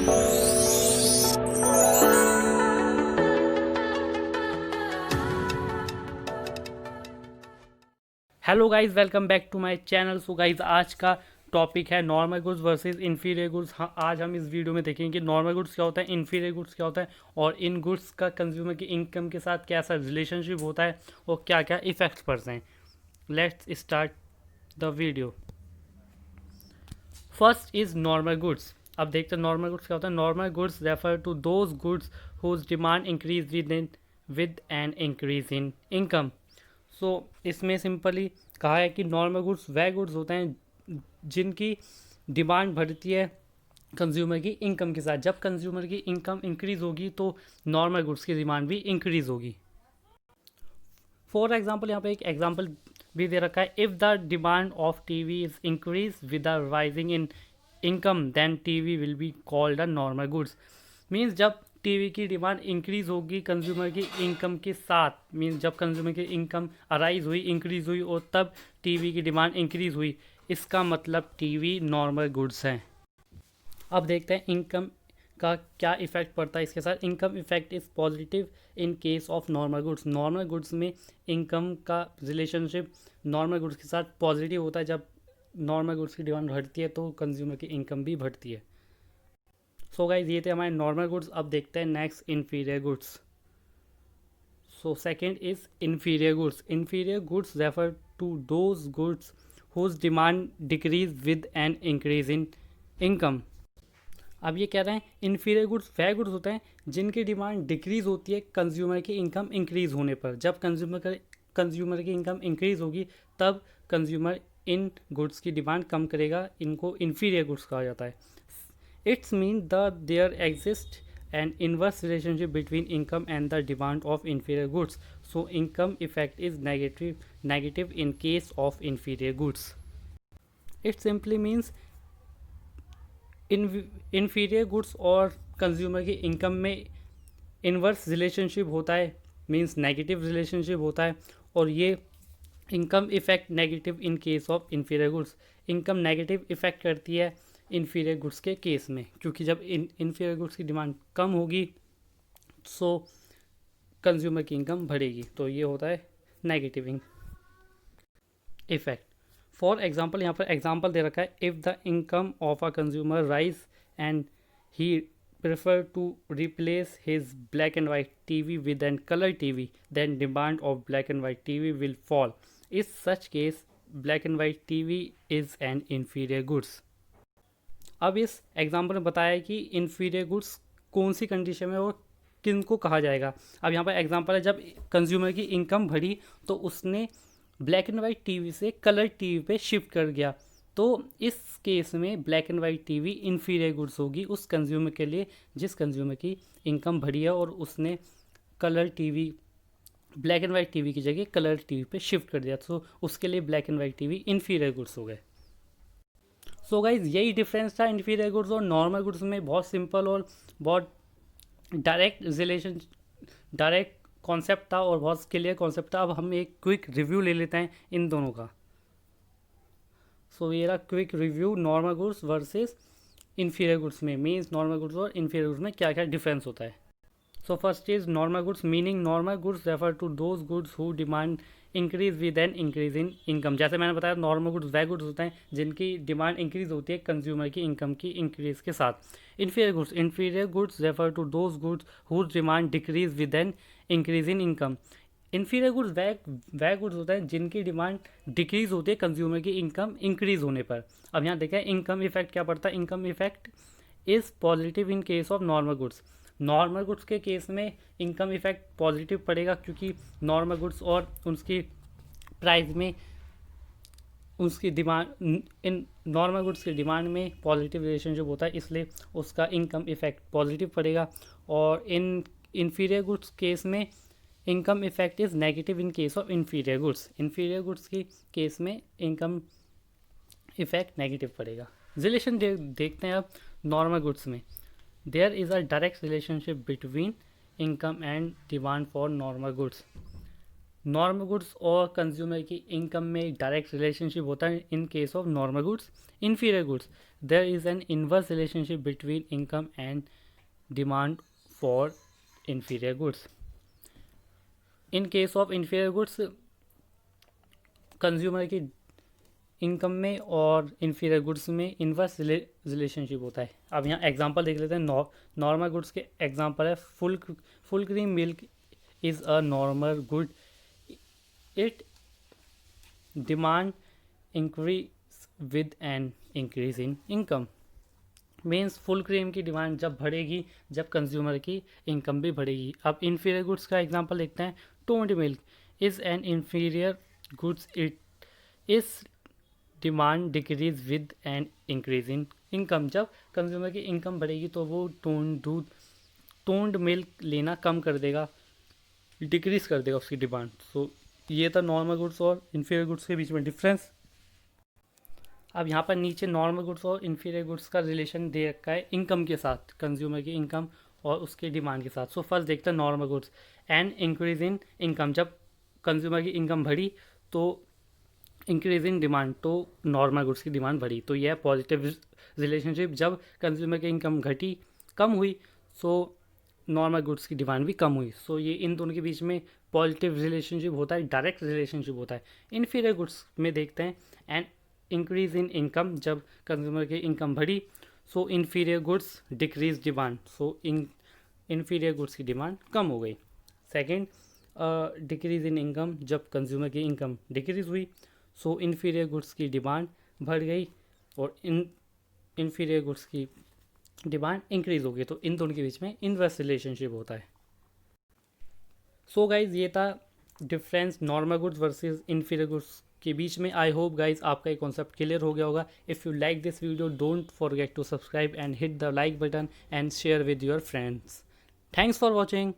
Hello guys, welcome back to my channel. So guys, आज का topic है normal goods versus inferior goods. हाँ, आज हम इस वीडियो में देखेंगे कि नॉर्मल गुड्स क्या होता है, इन्फीरियर गुड्स क्या होता है, और इन गुड्स का कंज्यूमर की इनकम के साथ कैसा रिलेशनशिप होता है और क्या क्या इफेक्ट्स पड़ते हैं। Let's start the video. First is normal goods. अब देखते हैं नॉर्मल गुड्स क्या होता है। Normal goods refer to those goods whose demand increase with an increase in income. So इसमें सिंपली कहा है कि नॉर्मल गुड्स वह गुड्स होते हैं जिनकी डिमांड बढ़ती है कंज्यूमर की इनकम के साथ। जब कंज्यूमर की इनकम इंक्रीज होगी तो नॉर्मल गुड्स की डिमांड भी इंक्रीज होगी। फॉर एग्जाम्पल, यहाँ पे एक एग्जाम्पल भी दे रखा है। If the demand of TV is increase with the rising in income then TV will be called a normal goods. Means जब टीवी की डिमांड इंक्रीज होगी कंज्यूमर की इनकम के साथ, मीन्स जब कंज्यूमर की इनकम अराइज हुई, इंक्रीज हुई और तब टीवी की डिमांड इंक्रीज हुई, इसका मतलब टीवी नॉर्मल गुड्स हैं। अब देखते हैं इनकम का क्या इफेक्ट पड़ता है इसके साथ। Income effect is positive in case of normal goods. Normal goods में इनकम का रिलेशनशिप नॉर्मल गुड्स के साथ पॉजिटिव होता है। जब नॉर्मल गुड्स की डिमांड बढ़ती है तो कंज्यूमर की इनकम भी बढ़ती है। सो गाइज, ये थे हमारे नॉर्मल गुड्स। अब देखते हैं next inferior goods. So second is inferior goods. Inferior goods refer to those goods whose demand decrease with an increase in income. अब ये कह रहे हैं इन्फीरियर गुड्स वह गुड्स होते हैं जिनकी डिमांड डिक्रीज होती है कंज्यूमर की इनकम इंक्रीज होने पर। जब कंज्यूमर की इनकम इंक्रीज होगी तब कंज्यूमर इन गुड्स की डिमांड कम करेगा। इनको इन्फीरियर गुड्स कहा जाता है। It's mean the there exist an inverse relationship between income and the demand of inferior goods. So income effect is negative in case of inferior goods. It simply means inferior goods और consumer की income में inverse relationship होता है, means negative relationship होता है। और ये income effect negative in case of inferior goods. Income negative effect करती है इन्फीरियर गुड्स के केस में, क्योंकि जब इन्फीरियर गुड्स की डिमांड कम होगी सो कंज्यूमर की इनकम बढ़ेगी। तो ये होता है नेगेटिव इफेक्ट। फॉर एग्जाम्पल, यहाँ पर एग्जाम्पल दे रखा है। If the income of a consumer rise and he prefer to replace his black and white TV with an colour TV then demand of black and white TV will fall. Is such case black and white TV is an inferior goods. अब इस example में बताया कि inferior goods कौन सी condition में और किन को कहा जाएगा। अब यहाँ पर एग्जाम्पल है, जब कंज्यूमर की इनकम बढ़ी तो उसने ब्लैक एंड वाइट टीवी से कलर टीवी पे शिफ्ट कर गया। तो इस केस में black and white TV inferior goods होगी उस कंज्यूमर के लिए जिस कंज्यूमर की इनकम बढ़ी है और उसने colour TV, black and white TV की जगह कलर टीवी पे शिफ्ट कर दिया, तो उसके लिए black and white TV inferior goods हो गए। सो गाइज, यही डिफरेंस था इन्फीरियर गुड्स और नॉर्मल गुड्स में। बहुत सिंपल और बहुत डायरेक्ट कॉन्सेप्ट था और बहुत क्लियर कॉन्सेप्ट था। अब हम एक क्विक रिव्यू ले लेते हैं इन दोनों का। सो ये रहा quick review normal goods versus inferior goods में। मीन्स नॉर्मल गुड्स और इन्फीरियर गुड्स में क्या क्या डिफरेंस होता है। So first is normal goods. Meaning normal goods refer to those goods who demand increase with an increase in income. जैसे मैंने बताया, नॉर्मल गुड्स वह गुड्स होते हैं जिनकी डिमांड इंक्रीज होती है कंज्यूमर की इनकम की इंक्रीज के साथ। Inferior goods refer to those goods whose demand decrease with an increase in income. Inferior goods वह गुड्स होते हैं जिनकी डिमांड डिक्रीज होती है कंज्यूमर की इनकम इंक्रीज होने पर। अब यहाँ देखें इनकम इफेक्ट क्या पड़ता है। Income effect is positive in case of normal goods. Normal goods के केस में इनकम इफेक्ट पॉजिटिव पड़ेगा क्योंकि नॉर्मल गुड्स और उसकी प्राइस में उसकी डिमांड, इन नॉर्मल गुड्स की डिमांड में पॉजिटिव रिलेशनशिप होता है, इसलिए उसका इनकम इफेक्ट पॉजिटिव पड़ेगा। और इन इन्फीरियर गुड्स केस में income effect is negative in case of inferior goods. Inferior goods की केस में इनकम इफेक्ट नेगेटिव पड़ेगा। रिलेशन देखते हैं अब नॉर्मल गुड्स में। There is a direct relationship between income and demand for normal goods. Normal goods और consumer की income में डायरेक्ट रिलेशनशिप होता है in case of normal goods. Inferior goods there is an inverse relationship between income and demand for inferior goods. In case of inferior goods, consumer की income में और inferior goods में inverse relationship होता है. अब यहाँ एग्जांपल देख लेते हैं. नॉर्मल गुड्स के एग्जांपल है full cream milk is a normal good. It demand increase with an increase in income. Means full cream की डिमांड जब बढ़ेगी जब कंज्यूमर की इनकम भी बढ़ेगी. अब इन्फीरियर गुड्स का एग्जांपल देखते हैं. Toned milk is an inferior goods. It is demand decrease with an increase in income. जब कंज्यूमर की इनकम बढ़ेगी तो वो टोन्ड मिल्क लेना कम कर देगा, डिक्रीज कर देगा उसकी डिमांड. सो ये था नॉर्मल गुड्स और इन्फीरियर गुड्स के बीच में डिफरेंस. अब यहाँ पर नीचे नॉर्मल गुड्स और इन्फीरियर गुड्स का रिलेशन दे रखा है इनकम के साथ, कंज्यूमर की इनकम और उसके डिमांड के साथ. सो फर्स्ट देखते हैं normal goods and increase in income. जब कंज्यूमर की इनकम बढ़ी तो इंक्रीज इन डिमांड, तो नॉर्मल गुड्स की डिमांड बढ़ी. तो यह पॉजिटिव रिलेशनशिप. जब कंज्यूमर की इनकम घटी, कम हुई, सो नॉर्मल गुड्स की डिमांड भी कम हुई. सो ये इन दोनों के बीच में पॉजिटिव रिलेशनशिप होता है, डायरेक्ट रिलेशनशिप होता है. इन्फीरियर गुड्स में देखते हैं एंड इंक्रीज इन इनकम. जब कंज्यूमर की इनकम बढ़ी सो इन्फीरियर गुड्स डिक्रीज डिमांड, सो इन्फीरियर गुड्स की डिमांड कम हो गई. Second, decrease in income. जब कंज्यूमर की इनकम डिक्रीज हुई सो इन्फीरियर गुड्स की डिमांड बढ़ गई और इन्फीरियर गुड्स की डिमांड इंक्रीज हो गई. तो इन दोनों के बीच में इनवर्स रिलेशनशिप होता है. सो गाइज ये था difference normal goods versus inferior goods के बीच में. आई होप गाइज आपका ये कॉन्सेप्ट क्लियर हो गया होगा. If you like this video don't forget to subscribe and hit the like button and share with your friends. Thanks for watching.